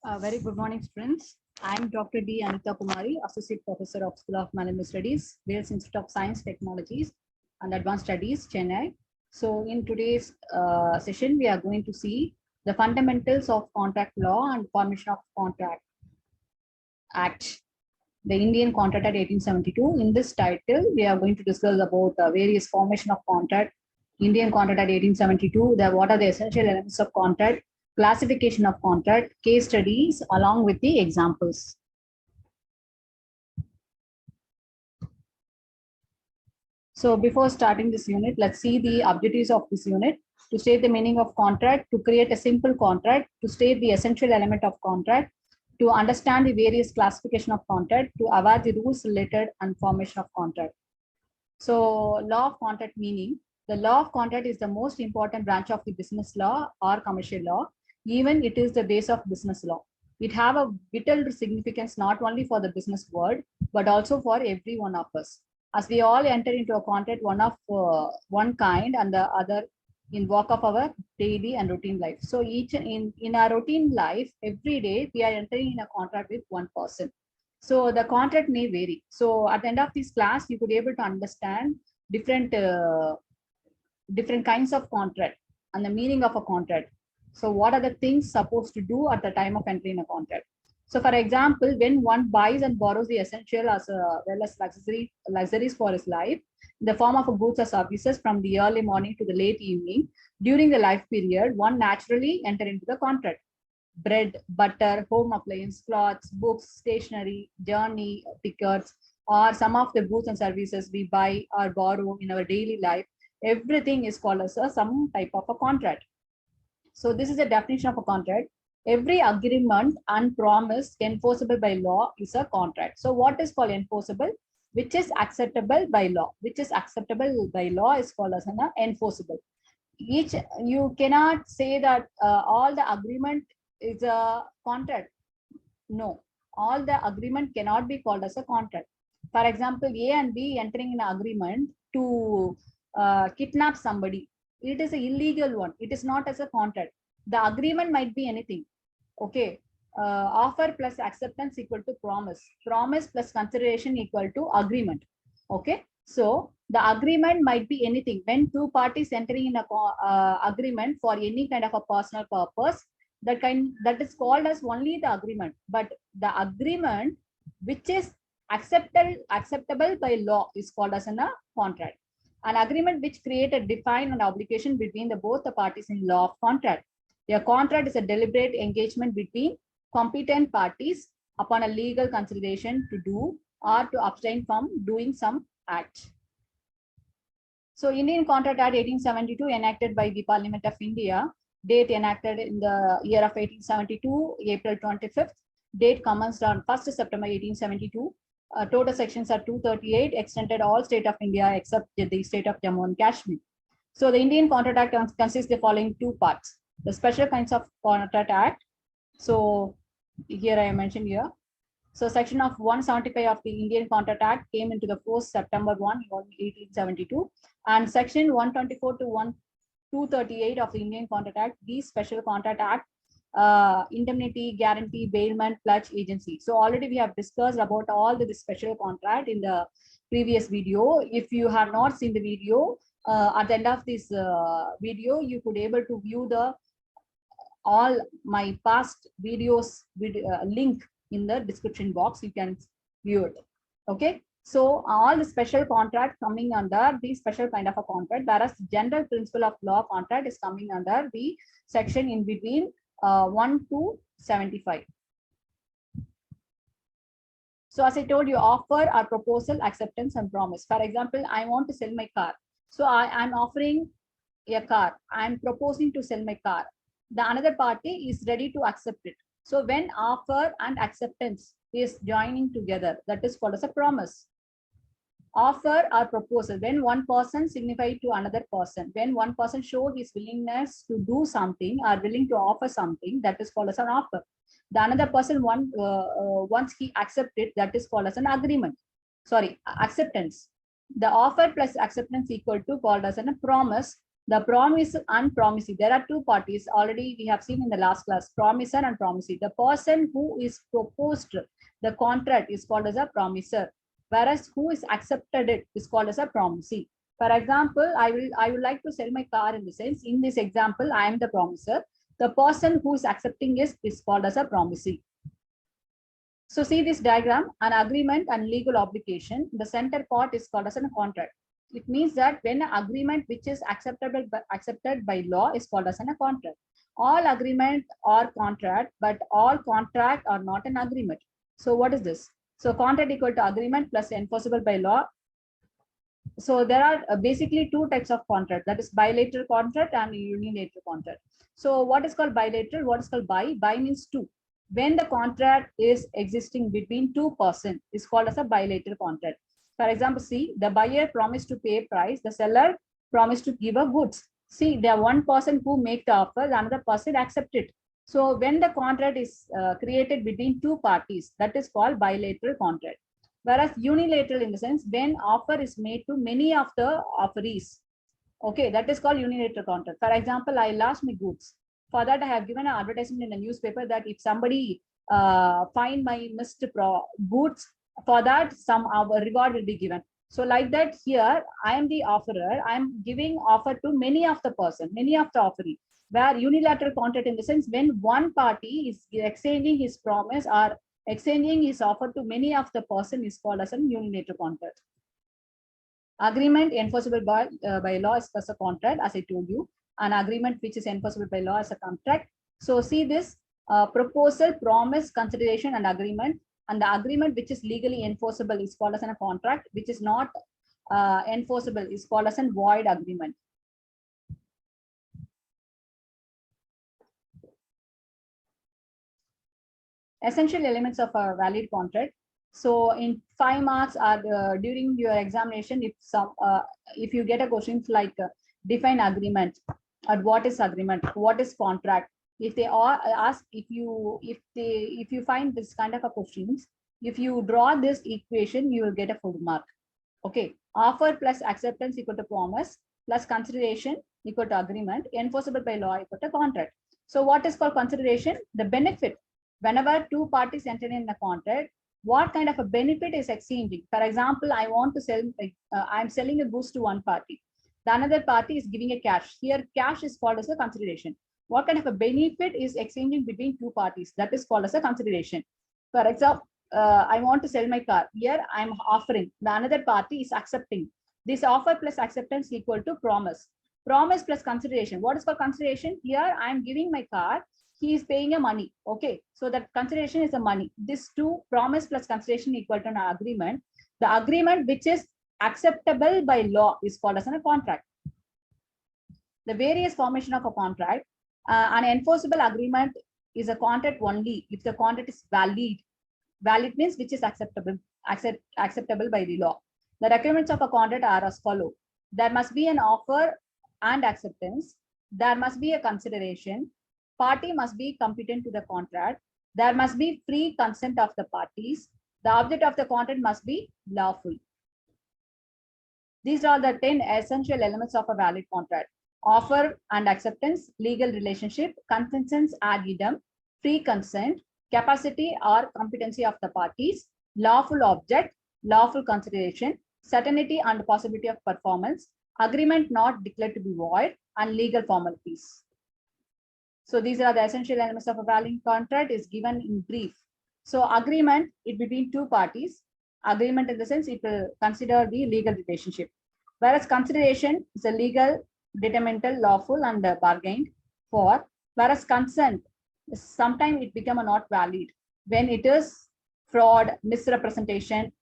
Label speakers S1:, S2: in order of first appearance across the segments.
S1: Very good morning, students. I'm Dr. D. Anita Kumari, Associate Professor of School of Management Studies, Wales Institute of Science, Technologies, and Advanced Studies, Chennai. So, in today's session, we are going to see the fundamentals of contract law and formation of contract act, the Indian Contract Act 1872. In this title, we are going to discuss about various formation of contract, Indian Contract Act 1872, what are the essential elements of contract, classification of contract, case studies, along with the examples. So before starting this unit, let's see the objectives of this unit. To state the meaning of contract, to create a simple contract, to state the essential element of contract, to understand the various classification of contract, to avoid the rules related and formation of contract. So law of contract meaning, the law of contract is the most important branch of the business law or commercial law. Even it is the base of business law. It have a vital significance not only for the business world, but also for every one of us. As we all enter into a contract, one of one kind and the other in work of our daily and routine life. So each in our routine life, every day we are entering in a contract with one person. So the contract may vary. So at the end of this class, you could be able to understand different kinds of contract and the meaning of a contract. So what are the things supposed to do at the time of entering a contract? So for example, when one buys and borrows the essential as well as luxuries for his life, in the form of goods or services from the early morning to the late evening, during the life period, one naturally enter into the contract. Bread, butter, home appliance, clothes, books, stationery, journey tickets, or some of the goods and services we buy or borrow in our daily life, everything is called as some type of a contract. So this is the definition of a contract. Every agreement and promise enforceable by law is a contract. So what is called enforceable? Which is acceptable by law. Which is acceptable by law is called as an enforceable. You cannot say that all the agreement is a contract. No, all the agreement cannot be called as a contract. For example, A and B entering in an agreement to kidnap somebody. It is an illegal one. It is not as a contract. The agreement might be anything. Okay. Offer plus acceptance equal to promise. Promise plus consideration equal to agreement. Okay. So the agreement might be anything. When two parties entering in a agreement for any kind of a personal purpose, that is called as only the agreement. But the agreement which is acceptable by law is called as a contract. An agreement which create a defined an obligation between both the parties in law of contract. A contract is a deliberate engagement between competent parties upon a legal consideration to do or to abstain from doing some act. So Indian Contract Act 1872 enacted by the Parliament of India, date enacted in the year of 1872, April 25th, date commenced on 1st September 1872. Total sections are 238, extended all state of India except the state of Jammu and Kashmir. So the Indian Contract Act consists the following two parts. The special kinds of Contract Act. So here I mentioned here. So section of 175 of the Indian Contract Act came into the force September 1, 1872. And section 124 to 238 of the Indian Contract Act, these special Contract Act, indemnity, guarantee, bailment, pledge, agency. So already we have discussed about all the special contract in the previous video. If you have not seen the video, at the end of this video, you could able to view all my past videos with link in the description box. You can view it. Okay. So all the special contract coming under the special kind of a contract, whereas general principle of law contract is coming under the section in between 1 to 75. So as I told you, offer or proposal, acceptance and promise. For example, I want to sell my car. So I'm offering a car. I'm proposing to sell my car. The another party is ready to accept it. So when offer and acceptance is joining together, that is called as a promise. Offer or proposal, when one person signifies to another person, when one person shows his willingness to do something or willing to offer something, that is called as an offer. The another person once he accepts it, that is called as an agreement. Sorry, acceptance. The offer plus acceptance equal to called as a promise. The promise and promisee. There are two parties. Already we have seen in the last class, promiser and promisee. The person who is proposed the contract is called as a promiser, whereas who is accepted it is called as a promisee. For example, I would like to sell my car in the sense, in this example, I am the promiser. The person who is accepting is called as a promisee. So see this diagram, an agreement and legal obligation. The center part is called as a contract. It means that when an agreement which is accepted by law is called as a contract. All agreement are contract, but all contract are not an agreement. So what is this? So contract equal to agreement plus enforceable by law. So there are basically two types of contract, that is bilateral contract and unilateral contract. So what is called bilateral? What is called bi? Bi means two. When the contract is existing between two persons is called as a bilateral contract. For example, see, the buyer promised to pay a price, the seller promised to give a goods. See, there are one person who make the offer, another person accept it. So when the contract is created between two parties, that is called bilateral contract. Whereas unilateral in the sense, when offer is made to many of the offerees, okay, that is called unilateral contract. For example, I lost my goods. For that, I have given an advertisement in the newspaper that if somebody find my missed goods, for that some reward will be given. So like that, here I am the offerer. I am giving offer to many of the person, many of the offeree. Where unilateral contract in the sense, when one party is exchanging his promise or exchanging his offer to many of the person is called as a unilateral contract. Agreement enforceable by law is as a contract, as I told you. An agreement which is enforceable by law as a contract. So see this proposal, promise, consideration, and agreement. And the agreement which is legally enforceable is called as a contract, which is not enforceable is called as a void agreement. Essential elements of a valid contract. So in 5 marks are during your examination, if you get a questions like define agreement, or what is agreement, what is contract, if they are ask, if you find this kind of a questions, if you draw this equation, you will get a full mark. Okay, offer plus acceptance equal to promise plus consideration equal to agreement, enforceable by law equal to contract. So what is called consideration? The benefit. Whenever two parties enter in a contract, what kind of a benefit is exchanging? For example, I want to sell, I'm selling a goods to one party. The another party is giving a cash. Here, cash is called as a consideration. What kind of a benefit is exchanging between two parties? That is called as a consideration. For example, I want to sell my car. Here, I'm offering. The another party is accepting. This offer plus acceptance equal to promise. Promise plus consideration. What is called consideration? Here, I'm giving my car. He is paying a money. Okay, so that consideration is the money. This two, promise plus consideration equal to an agreement. The agreement which is acceptable by law is called as a contract. The various formation of a contract. An enforceable agreement is a contract only if the contract is valid. Valid means which is acceptable by the law. The requirements of a contract are as follow. There must be an offer and acceptance. There must be a consideration. Party must be competent to the contract. There must be free consent of the parties. The object of the contract must be lawful. These are the 10 essential elements of a valid contract. Offer and acceptance, legal relationship, consensus ad idem, free consent, capacity or competency of the parties, lawful object, lawful consideration, certainty and possibility of performance, agreement not declared to be void, and legal formalities. So these are the essential elements of a valid contract is given in brief. So agreement is between two parties. Agreement in the sense it will consider the legal relationship. Whereas consideration is a legal, detrimental, lawful, and bargained for. Whereas consent, sometimes it become not valid when it is fraud, misrepresentation,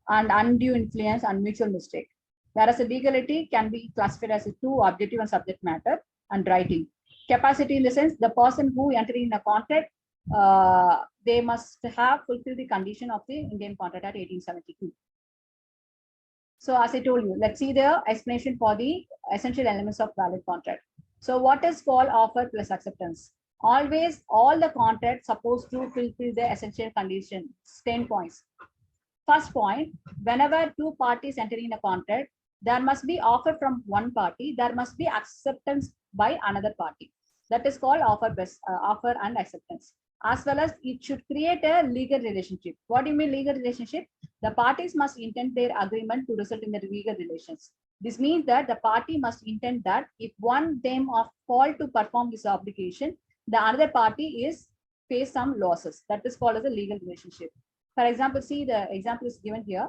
S1: and undue influence and mutual mistake. Whereas a legality can be classified as a two, objective and subject matter, and writing. Capacity in the sense the person who entered in a contract, they must have fulfilled the condition of the Indian Contract Act 1872. So as I told you, let's see the explanation for the essential elements of valid contract. So what is called offer plus acceptance? Always all the contracts supposed to fulfill the essential conditions. 10 points. First point, whenever two parties enter in a contract, there must be offer from one party, there must be acceptance by another party. That is called offer and acceptance. As well as it should create a legal relationship. What do you mean legal relationship? The parties must intend their agreement to result in the legal relations. This means that the party must intend that if one them of fault to perform this obligation, the other party is face some losses. That is called as a legal relationship. For example, see the example is given here.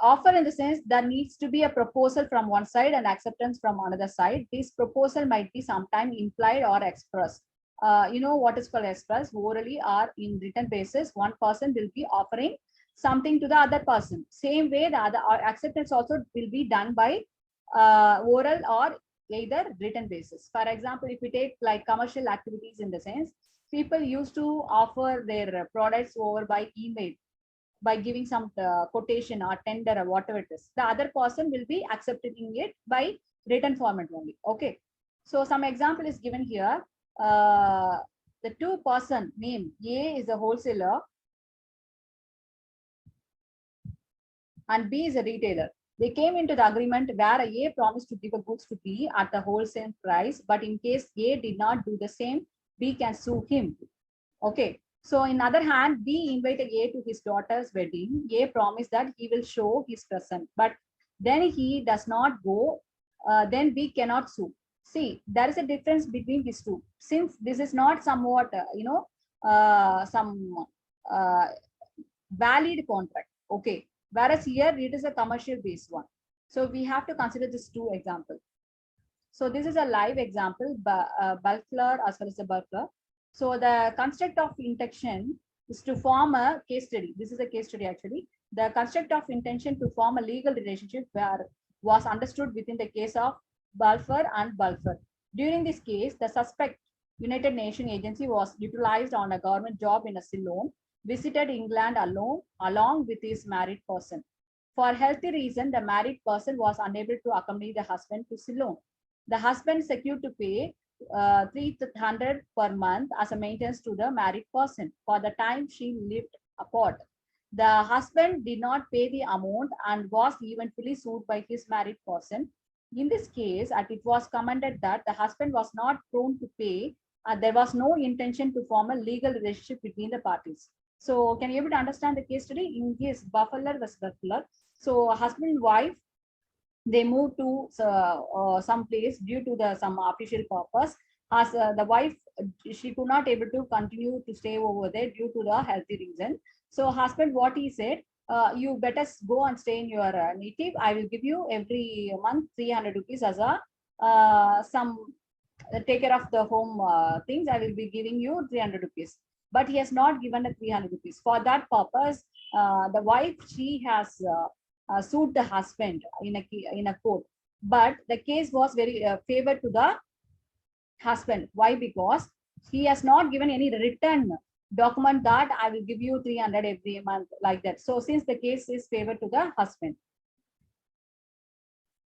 S1: Offer in the sense there needs to be a proposal from one side and acceptance from another side. This proposal might be sometime implied or expressed. You know what is called expressed orally or in written basis. One person will be offering something to the other person. Same way, the other acceptance also will be done by oral or either written basis. For example, if we take like commercial activities in the sense, people used to offer their products over by email by giving some quotation or tender or whatever it is. The other person will be accepting it by written format only. Okay. So some example is given here. The two person name A is a wholesaler and B is a retailer. They came into the agreement where A promised to give a goods to B at the wholesale price, but in case A did not do the same, B can sue him. Okay. So in other hand, B invited A to his daughter's wedding. A promised that he will show his present, but then he does not go. Then B cannot sue. See, there is a difference between these two. Since this is not somewhat, some valid contract. Okay. Whereas here it is a commercial based one. So we have to consider this two examples. So this is a live example, Bilateral as well as a Bilateral. So the construct of intention is to form a case study. This is a case study actually. The construct of intention to form a legal relationship was understood within the case of Balfour and Balfour. During this case, the suspect United Nations agency was utilized on a government job in a Ceylon, visited England along with his married person. For healthy reason, the married person was unable to accompany the husband to Ceylon. The husband secured to pay 300 per month as a maintenance to the married person for the time she lived apart. The husband did not pay the amount and was eventually sued by his married person. In this case, it was commented that the husband was not prone to pay and there was no intention to form a legal relationship between the parties. So can you able to understand the case study? In case Buffalo was Buffalo, so husband and wife, they moved to some place due to some official purpose. As the wife, she could not able to continue to stay over there due to the healthy reason. So husband, what he said, you better go and stay in your native. I will give you every month 300 rupees as a some take care of the home things. I will be giving you 300 rupees. But he has not given the 300 rupees. For that purpose, the wife, she has sued the husband in a court. But the case was very favored to the husband. Why? Because he has not given any written document that I will give you 300 every month like that. So since the case is favored to the husband.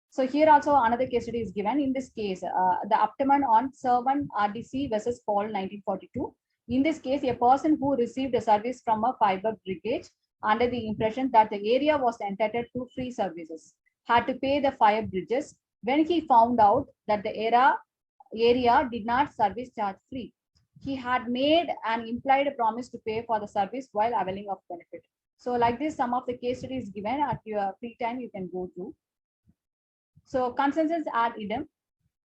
S1: So here also another case study is given. In this case, the Upton on Servant RDC versus Paul 1942. In this case, a person who received a service from a fiber brigade under the impression that the area was entitled to free services had to pay the fire bridges when he found out that the area did not service charge free. He had made an implied promise to pay for the service while availing of benefit. So like this, some of the case studies given at your free time, you can go through. So consensus ad idem.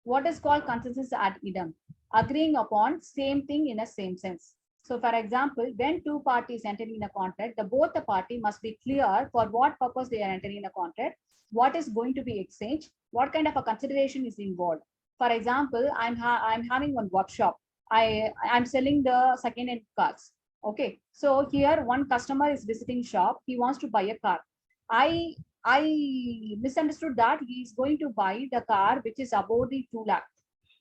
S1: What is called consensus ad idem? Agreeing upon same thing in a same sense. So for example, when two parties enter in a contract, both the party must be clear for what purpose they are entering in a contract, what is going to be exchanged, what kind of a consideration is involved. For example, I'm having one workshop. I'm selling the second-hand cars. Okay, so here one customer is visiting shop. He wants to buy a car. I misunderstood that he is going to buy the car which is above the 2 lakh.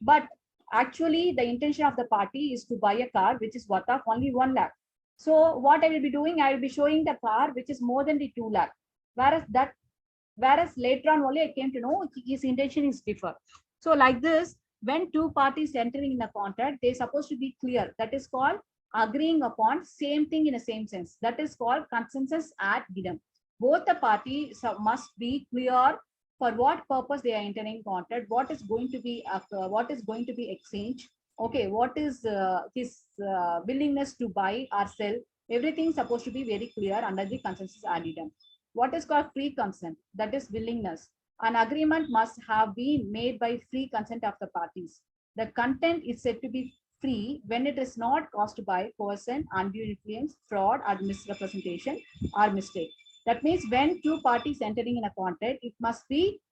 S1: But actually, the intention of the party is to buy a car which is worth of only 1 lakh. So what I will be doing, I will be showing the car which is more than the 2 lakh. Whereas later on only I came to know his intention is different. So like this, when two parties entering in a contract, they're supposed to be clear. That is called agreeing upon same thing in the same sense. That is called consensus ad idem. both the parties must be clear for what purpose they are entering contract, what is going to be exchanged, okay, what is his willingness to buy or sell. Everything supposed to be very clear under the consensus addendum. What is called free consent? That is willingness. An agreement must have been made by free consent of the parties. The content is said to be free when it is not caused by coercion, undue influence, fraud, or misrepresentation or mistake. That means when two parties entering in a contract, it must be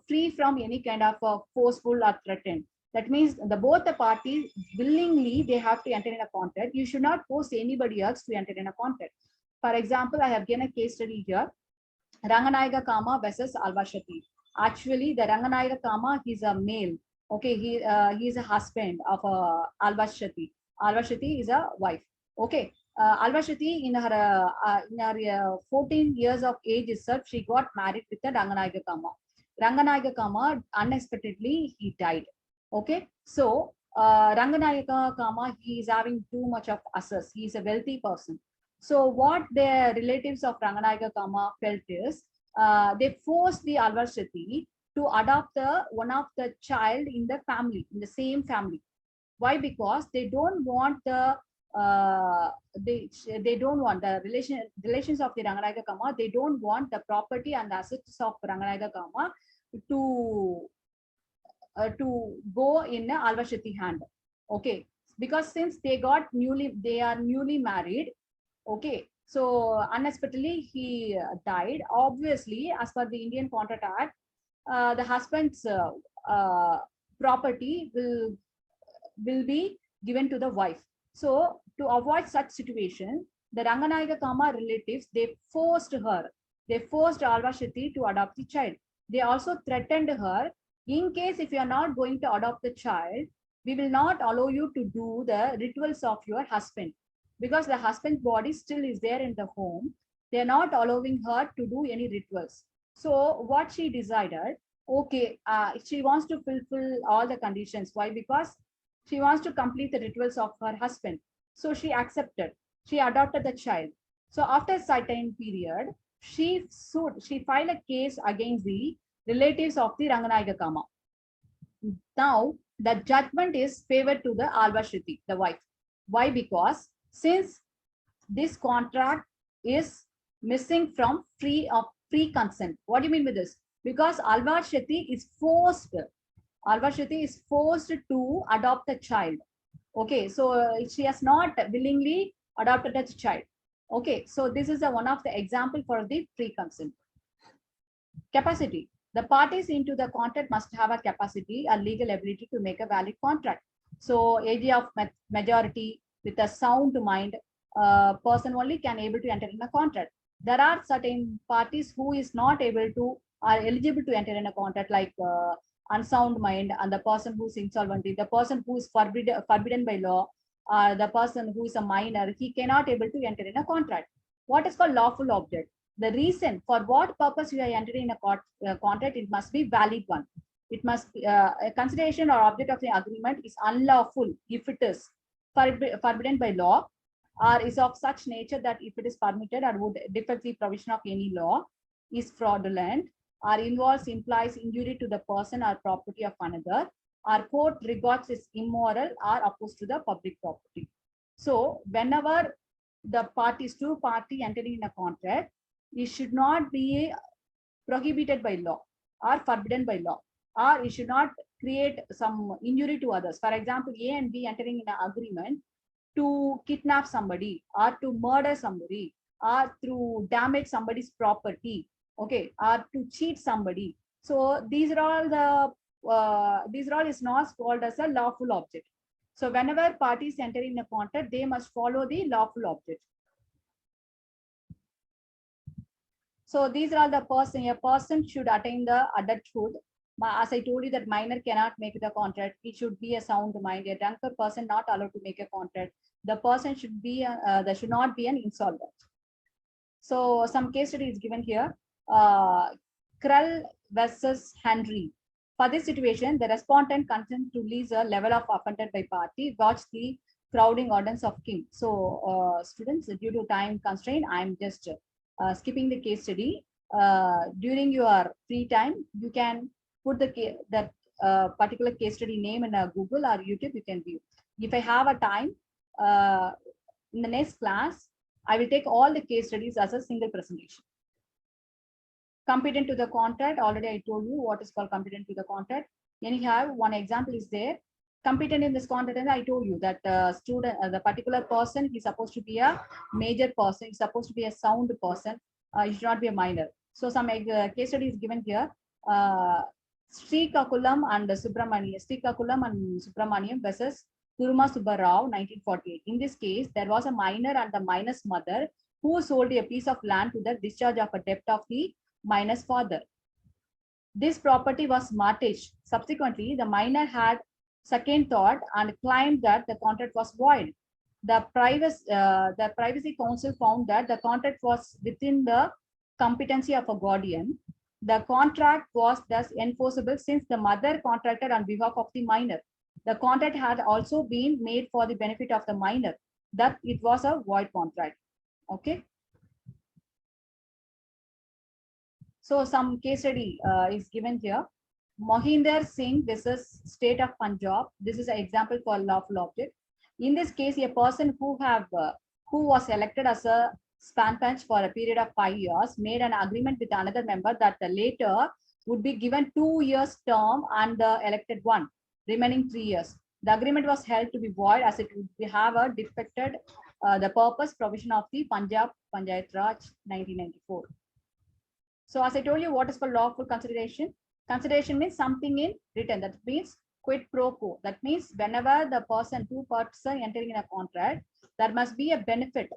S1: free from any kind of forceful or threatened. That means both the parties willingly they have to enter in a contract. You should not force anybody else to enter in a contract. For example, I have given a case study here. Ranganayaga Kama versus Alvashati. Actually, the Ranganayaga Kama, he's a male. Okay, he is a husband of Alvashati. Alvashati is a wife. Okay, Alvashati in her 14 years of age itself, she got married with the Ranganayaga Kama. Ranganayaga Kama unexpectedly he died. Okay, so Ranganayaga Kama, he is having too much of assets. He is a wealthy person. So what the relatives of Ranganayaga Kama felt is they forced the Alvashati to adopt one of the child in the family, in the same family. Why? Because they don't want the they don't want the relations of the Ranganayaga Kama. They don't want the property and the assets of Ranganayaga Kama to go in Alvashati hand. Okay, because since they are newly married. Okay, so unexpectedly he died. Obviously, as per the Indian Contract Act, the husband's property will be given to the wife. So to avoid such situation, the Ranganayaga Kama relatives, they forced Alvashati to adopt the child. They also threatened her, in case if you are not going to adopt the child, we will not allow you to do the rituals of your husband. Because the husband's body still is there in the home, they are not allowing her to do any rituals. So what she decided, okay, she wants to fulfill all the conditions. Why? Because she wants to complete the rituals of her husband. So she accepted. She adopted the child. So after a certain period, she filed a case against the relatives of the Ranganayaga Kama. Now the judgment is favored to the Alvashati, the wife. Why? Because since this contract is missing from free consent. What do you mean with this? Because Alvashati is forced to adopt a child. Okay, so she has not willingly adopted a child. Okay, so this is one of the example for the free consent. Capacity. The parties into the contract must have a capacity, a legal ability to make a valid contract. So area of majority with a sound mind, person only can able to enter in a contract. There are certain parties who is not able to, are eligible to enter in a contract, like unsound mind, and the person who is insolvent, the person who is forbidden by law, the person who is a minor, he cannot able to enter in a contract. What is called lawful object? The reason for what purpose you are entering in a contract, it must be valid one. It must be a consideration or object of the agreement is unlawful if it is forbidden by law, or is of such nature that if it is permitted or would defect the provision of any law, is fraudulent, or implies injury to the person or property of another, or court regards is immoral or opposed to the public property. So whenever the two party entering in a contract, it should not be prohibited by law or forbidden by law, or it should not create some injury to others. For example, A and B entering in an agreement to kidnap somebody or to murder somebody or to damage somebody's property, okay, or to cheat somebody. So these are all is not called as a lawful object. So whenever parties enter in a contract, they must follow the lawful object. So these are the person. A person should attain the adulthood. As I told you that minor cannot make the contract. It should be a sound mind. A drunkard person not allowed to make a contract. The person should be there should not be an insolvent. So some case study is given here. Krell versus Henry. For this situation, the respondent consent to release a level of offended by party. Watch the crowding ordinance of King. So students, due to time constraint, I'm just skipping the case study, during your free time, you can put that particular case study name in a Google or YouTube. You can view. If I have a time, in the next class, I will take all the case studies as a single presentation. Competent to the contract, already I told you what is called competent to the contract. Anyhow, one example is there. Competent in this contract, and I told you that the particular person is supposed to be a major person, is supposed to be a sound person, he should not be a minor. So some case study is given here. Srikakulam and Subramaniam versus Kuruma Subbarao, 1948. In this case, there was a minor and the minor's mother who sold a piece of land to the discharge of a debt of the minor's father. This property was mortgaged. Subsequently, the minor had second thought and claimed that the contract was void. The Privacy Council found that the contract was within the competency of a guardian. The contract was thus enforceable since the mother contracted on behalf of the minor. The contract had also been made for the benefit of the minor, that it was a void contract. Okay. So some case study is given here. Mohinder Singh versus State of Punjab. This is an example for lawful object. In this case, a person who was elected as a span bench for a period of 5 years made an agreement with another member that the later would be given 2 years term and the elected one, remaining 3 years. The agreement was held to be void as it would have a defected the purpose provision of the Punjab Panchayat Raj 1994. So as I told you, what is called lawful consideration? Consideration means something in written. That means quid pro quo. That means whenever the two person entering in a contract, there must be a benefit.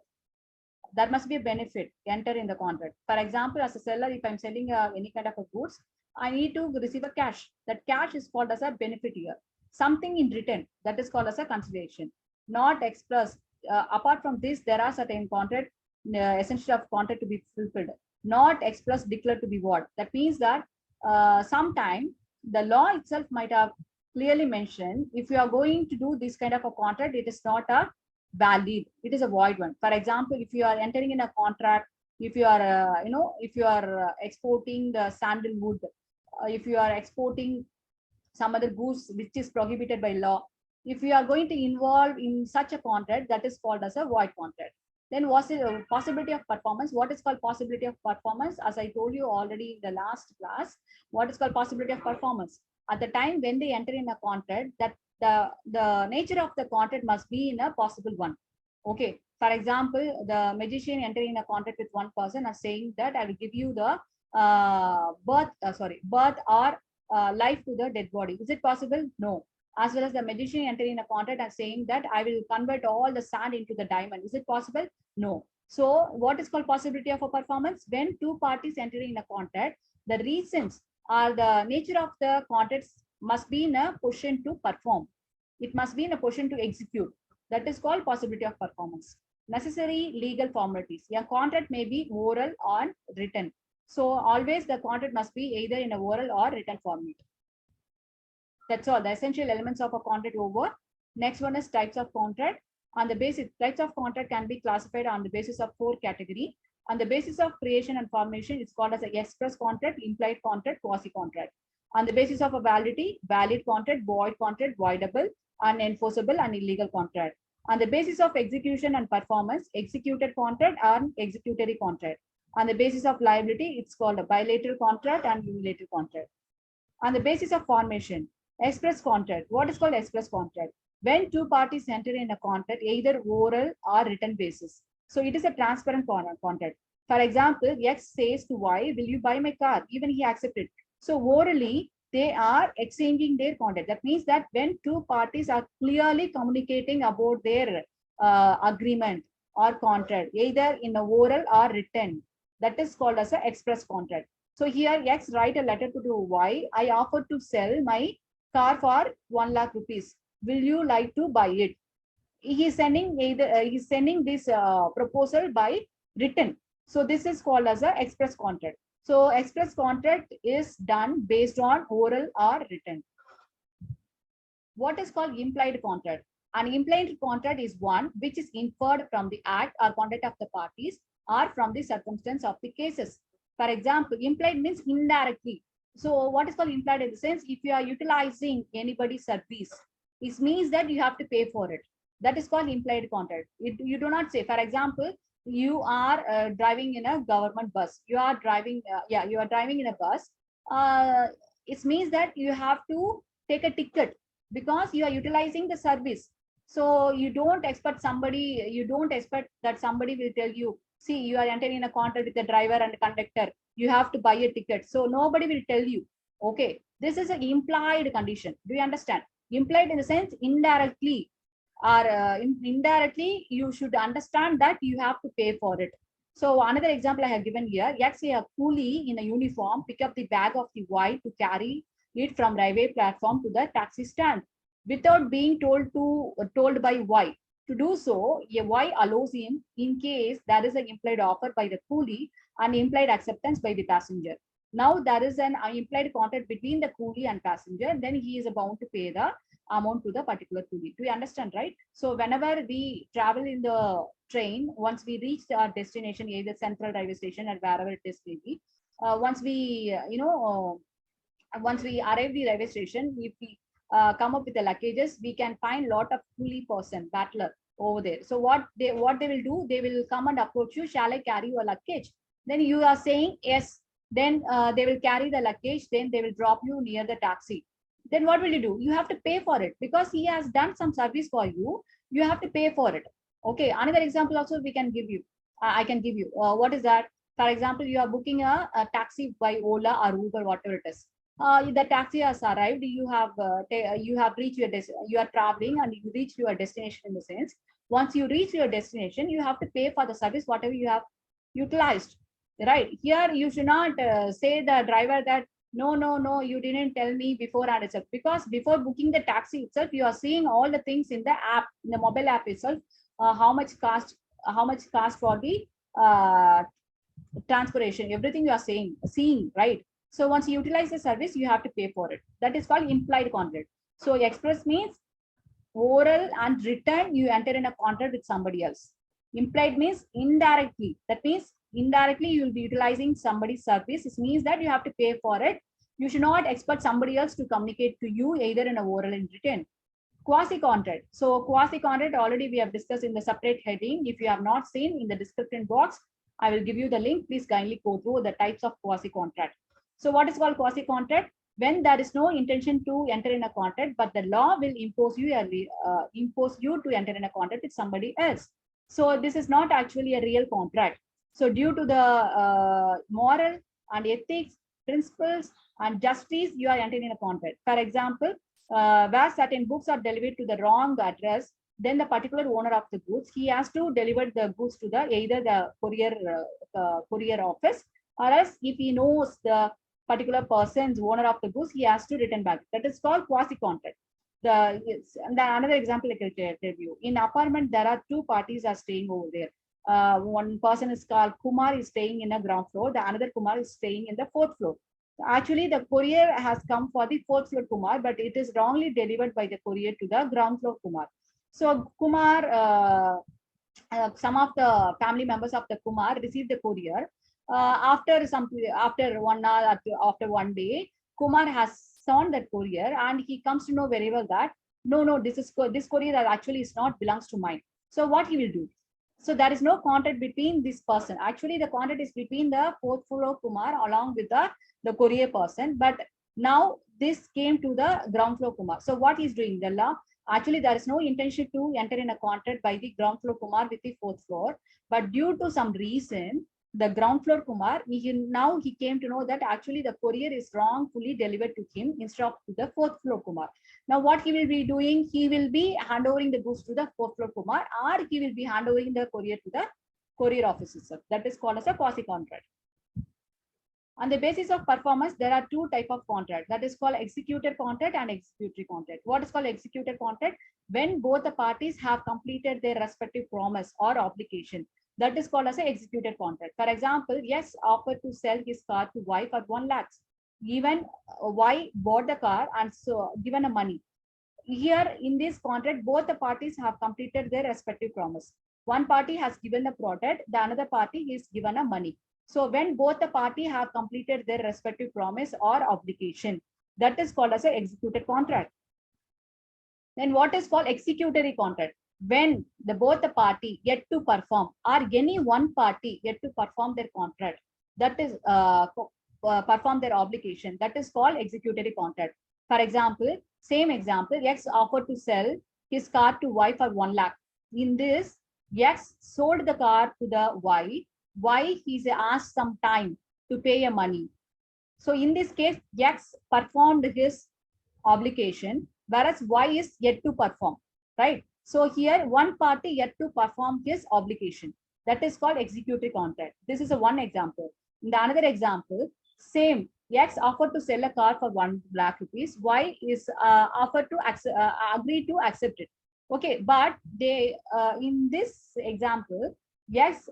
S1: There must be a benefit enter in the contract. For example, as a seller, if I'm selling any kind of a goods, I need to receive a cash. That cash is called as a benefit here. Something in written, that is called as a consideration. Not expressed. Apart from this, there are certain contract essential of contract to be fulfilled. Not expressed, declared to be void. That means that sometime the law itself might have clearly mentioned, if you are going to do this kind of a contract, it is not a valid, it is a void one. For example, if you are entering in a contract, if you are if you are exporting the sandalwood, if you are exporting some other goods which is prohibited by law, if you are going to involve in such a contract, that is called as a void contract. Then what's the possibility of performance? What is called possibility of performance? As I told you already in the last class, what is called possibility of performance? At the time when they enter in a contract, that the nature of the contract must be in a possible one. Okay. For example, the magician entering in a contract with one person and saying that I will give you the birth or life to the dead body. Is it possible? No. As well as the magician entering in a contract and saying that I will convert all the sand into the diamond. Is it possible? No. So what is called possibility of a performance? When two parties entering in a contract, the reasons or the nature of the contracts must be in a position to perform. It must be in a position to execute. That is called possibility of performance. Necessary legal formalities. A contract may be oral or written. So always the contract must be either in a oral or written format. That's all. The essential elements of a contract over. Next one is types of contract. On the basis, types of contract can be classified on the basis of 4 categories. On the basis of creation and formation, it's called as a express contract, implied contract, quasi contract. On the basis of a validity, valid contract, void contract, voidable, unenforceable, and illegal contract. On the basis of execution and performance, executed contract and executory contract. On the basis of liability, it's called a bilateral contract and unilateral contract. On the basis of formation, express contract. What is called express contract? When two parties enter in a contract, either oral or written basis. So it is a transparent contract. For example, X says to Y, will you buy my car? Even he accepted. So orally, they are exchanging their contract. That means that when two parties are clearly communicating about their agreement or contract, either in the oral or written, that is called as an express contract. So here X write a letter to Y. I offer to sell my car for 1 lakh rupees. Will you like to buy it? He's sending this proposal by written. So this is called as an express contract. So express contract is done based on oral or written. What is called implied contract? An implied contract is one which is inferred from the act or conduct of the parties or from the circumstance of the cases. For example, implied means indirectly. So what is called implied in the sense, if you are utilizing anybody's service, it means that you have to pay for it. That is called implied contract. You do not say, for example, you are driving in a government bus. You are driving, you are driving in a bus. It means that you have to take a ticket because you are utilizing the service. So you don't expect somebody, you don't expect that somebody will tell you, see, you are entering in a contract with the driver and the conductor, you have to buy a ticket. So nobody will tell you. Okay, this is an implied condition. Do you understand? Implied in the sense indirectly, or indirectly you should understand that you have to pay for it. So another example I have given here, let's say a coolie in a uniform pick up the bag of the Y to carry it from railway platform to the taxi stand without being told by Y. To do so, a Y allows him in case there is an implied offer by the coolie and implied acceptance by the passenger. Now there is an implied contract between the coolie and passenger, then he is bound to pay the amount to the particular coolie. Do you understand, right? So whenever we travel in the train, once we reach our destination, either central railway station or wherever it is maybe, once we, once we arrive the railway station, if we come up with the luggages, we can find lot of coolie person, battler over there. So what they will do, they will come and approach you, shall I carry your luggage? Then you are saying yes. Then they will carry the luggage, then they will drop you near the taxi. Then what will you do? You have to pay for it because he has done some service for you. You have to pay for it. Okay, another example also we can give you. I can give you. What is that? For example, you are booking a taxi by Ola or Uber, whatever it is. The taxi has arrived. You have reached your you are traveling and you reach your destination in the sense. Once you reach your destination, you have to pay for the service whatever you have utilized. Right here, you should not say the driver that no, you didn't tell me before and itself, because before booking the taxi itself, you are seeing all the things in the app, in the mobile app itself, how much cost for the transportation, everything you are seeing, right? So once you utilize the service, you have to pay for it. That is called implied contract. So express means oral and written, you enter in a contract with somebody else. Implied means indirectly. That means indirectly you will be utilizing somebody's service. It means that you have to pay for it. You should not expect somebody else to communicate to you either in a oral and written. Quasi contract. So quasi contract already we have discussed in the separate heading. If you have not seen, in the description box, I will give you the link. Please kindly go through the types of quasi contract. So what is called quasi contract? When there is no intention to enter in a contract, but the law will impose you to enter in a contract with somebody else. So this is not actually a real contract. So due to the moral and ethics, principles and justice, you are entering in a contract. For example, where certain books are delivered to the wrong address, then the particular owner of the goods, he has to deliver the goods to the either the courier office, or else if he knows the particular person's owner of the goods, he has to return back. That is called quasi contract. Another example I can tell you. In apartment, there are two parties are staying over there. One person is called Kumar is staying in a ground floor. The another Kumar is staying in the fourth floor. Actually, the courier has come for the fourth floor Kumar, but it is wrongly delivered by the courier to the ground floor Kumar. So Kumar, some of the family members of the Kumar received the courier. After 1 hour, after 1 day, Kumar has sent that courier, and he comes to know very well that no, this courier actually is not belongs to mine. So what he will do? So there is no contract between this person. Actually, the contract is between the fourth floor Kumar along with the courier person. But now this came to the ground floor Kumar. So what he's doing, the law, actually there is no intention to enter in a contract by the ground floor Kumar with the fourth floor. But due to some reason, the ground floor Kumar, now he came to know that actually the courier is wrongfully delivered to him instead of to the fourth floor Kumar. Now what he will be doing, he will be handovering the goods to the fourth floor Kumar, or he will be handovering the courier to the courier office itself. That is called as a quasi contract. On the basis of performance, there are two types of contract. That is called executor contract and executory contract. What is called executor contract? When both the parties have completed their respective promise or obligation. That is called as an executed contract. For example, yes offered to sell his car to Y for 1 lakh. Even Y bought the car and so given a money. Here in this contract, both the parties have completed their respective promise. One party has given the product, the another party is given a money. So when both the party have completed their respective promise or obligation, that is called as an executed contract. Then what is called executory contract? When both the party yet to perform or any one party yet to perform their contract, that is perform their obligation, that is called executory contract. For example, same example, X offered to sell his car to Y for 1 lakh. In this, X sold the car to the Y he's asked some time to pay a money. So in this case, X performed his obligation, whereas Y is yet to perform, right? So here one party yet to perform his obligation. That is called executory contract. This is a one example. In the another example, same, X offered to sell a car for 1 lakh rupees. Y is offered to agree to accept it. Okay, but they in this example, yes,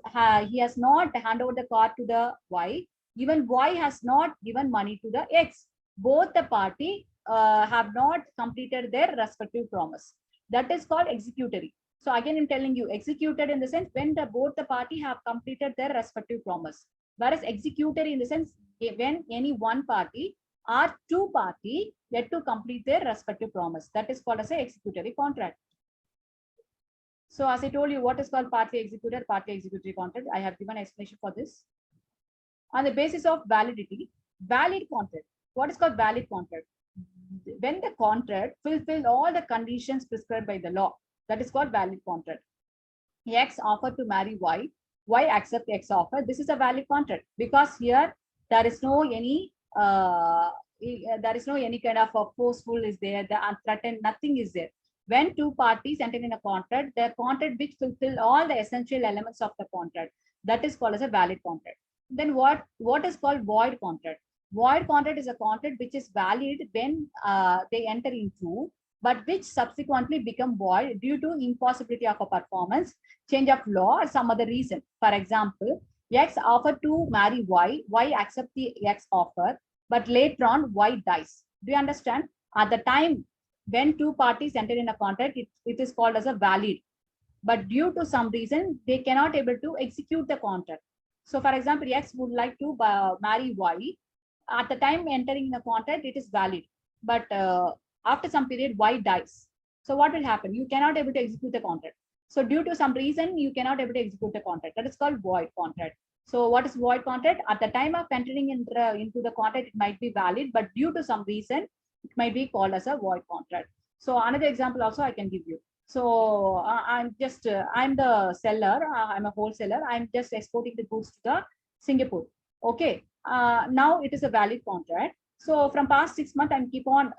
S1: he has not handed over the car to the Y. Even Y has not given money to the X. Both the party have not completed their respective promise. That is called executory. So again, I'm telling you, executed in the sense when both the party have completed their respective promise. Whereas executory in the sense when any one party or two party yet to complete their respective promise. That is called as an executory contract. So as I told you, what is called partly executed, partly executory contract? I have given explanation for this. On the basis of validity, valid contract. What is called valid contract? When the contract fulfills all the conditions prescribed by the law, that is called valid contract. X offered to marry Y, Y accept X offer. This is a valid contract because here there is no any kind of a forceful is there, the unthreatened, nothing is there. When two parties enter in a contract, the contract which fulfill all the essential elements of the contract, that is called as a valid contract. Then what is called void contract? Void contract is a contract which is valid when they enter into, but which subsequently become void due to impossibility of a performance, change of law, or some other reason. For example, X offered to marry Y, Y accept the X offer, but later on Y dies. Do you understand? At the time when two parties enter in a contract, it is called as a valid. But due to some reason, they cannot able to execute the contract. So for example, X would like to marry Y. At the time entering the contract, it is valid. But after some period, Y dies. So what will happen? You cannot able to execute the contract. So due to some reason, you cannot able to execute the contract. That is called void contract. So what is void contract? At the time of entering into the contract, it might be valid, but due to some reason, it might be called as a void contract. So another example also I can give you. So I'm the seller, I'm a wholesaler. I'm just exporting the goods to the Singapore. Okay. Now it is a valid contract. So from past 6 months, I'm keep on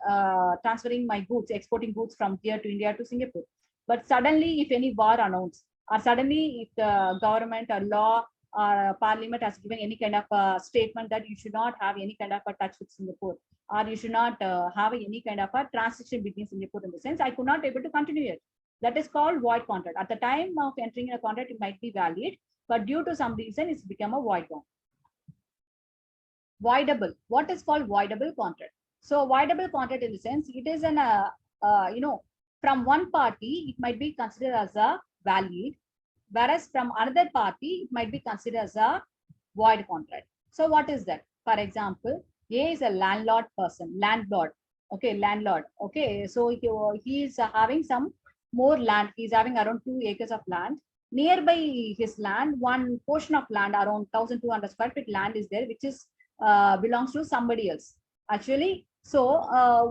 S1: transferring my goods, exporting goods from here to India to Singapore. But suddenly, if any war announced, or suddenly if the government or law or parliament has given any kind of a statement that you should not have any kind of a touch with Singapore, or you should not have any kind of a transition between Singapore in the sense, I could not able to continue it. That is called void contract. At the time of entering in a contract, it might be valid, but due to some reason, it's become a void one. Voidable. What is called voidable contract? So voidable contract in the sense, it is an from one party, it might be considered as a valid, whereas from another party, it might be considered as a void contract. So what is that? For example, A is a landlord person, landlord. Okay, landlord. Okay, so he is having some more land. He's having around 2 acres of land. Nearby his land, one portion of land, around 1,200 square feet land is there, which is belongs to somebody else. Actually, so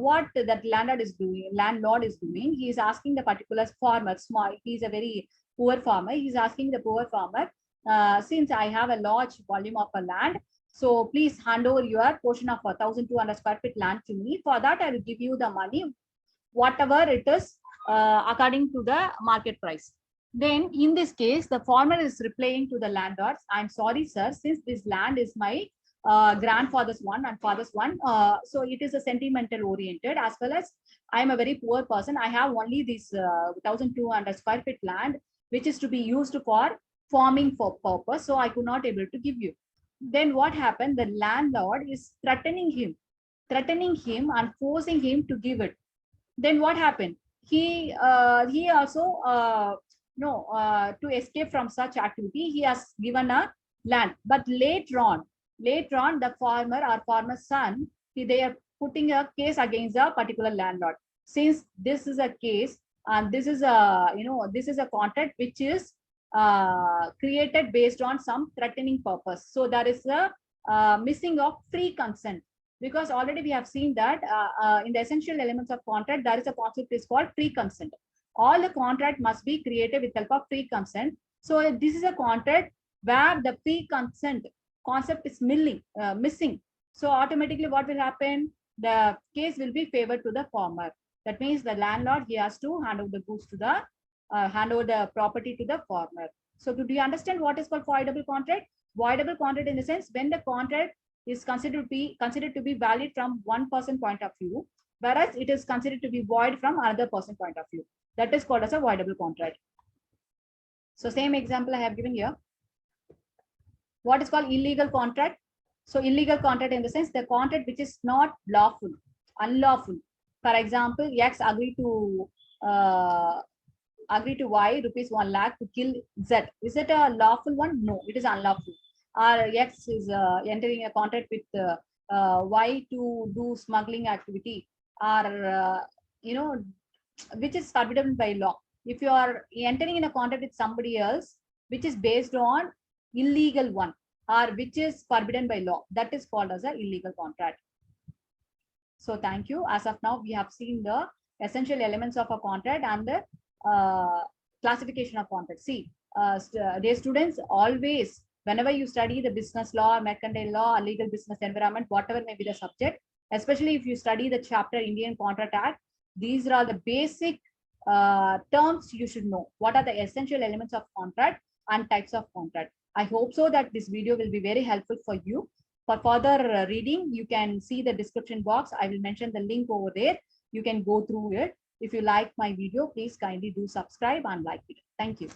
S1: what that landlord is doing, he is asking the particular farmer, small, he is a very poor farmer, he is asking the poor farmer, since I have a large volume of a land, so please hand over your portion of 1,200 square feet land to me. For that, I will give you the money, whatever it is, according to the market price. Then in this case, the farmer is replying to the landlord, I'm sorry, sir, since this land is my grandfather's one and father's one, so it is a sentimental oriented, as well as I am a very poor person. I have only this 1,200 square feet land, which is to be used for farming for purpose, so I could not able to give you. Then what happened? The landlord is threatening him and forcing him to give it. Then what happened? He also no, to escape from such activity, he has given a land. But later on, the farmer or farmer's son, they are putting a case against a particular landlord. Since this is a case, and this is a, this is a contract which is created based on some threatening purpose. So there is a missing of free consent, because already we have seen that in the essential elements of contract, there is a concept is called free consent. All the contract must be created with help of free consent. So this is a contract where the free consent concept is missing. So automatically what will happen? The case will be favored to the farmer. That means the landlord, he has to hand over the goods to the hand over the property to the farmer. So do you understand what is called voidable contract? Voidable contract in the sense when the contract is considered to be valid from one person point of view, whereas it is considered to be void from another person point of view. That is called as a voidable contract. So same example I have given here. What is called illegal contract? So illegal contract in the sense the contract which is not lawful, unlawful. For example, X agreed to Y rupees 1 lakh to kill Z. Is it a lawful one? No, it is unlawful. Or X is entering a contract with Y to do smuggling activity, or which is forbidden by law. If you are entering in a contract with somebody else, which is based on illegal one, or which is forbidden by law, that is called as an illegal contract. So thank you. As of now, we have seen the essential elements of a contract and the classification of contract. See, dear students, always, whenever you study the business law, mercantile law, or legal business environment, whatever may be the subject, especially if you study the chapter Indian Contract Act, these are the basic terms you should know. What are the essential elements of contract and types of contract? I hope so that this video will be very helpful for you. For further reading, you can see the description box. I will mention the link over there. You can go through it. If you like my video, please kindly do subscribe and like it. Thank you.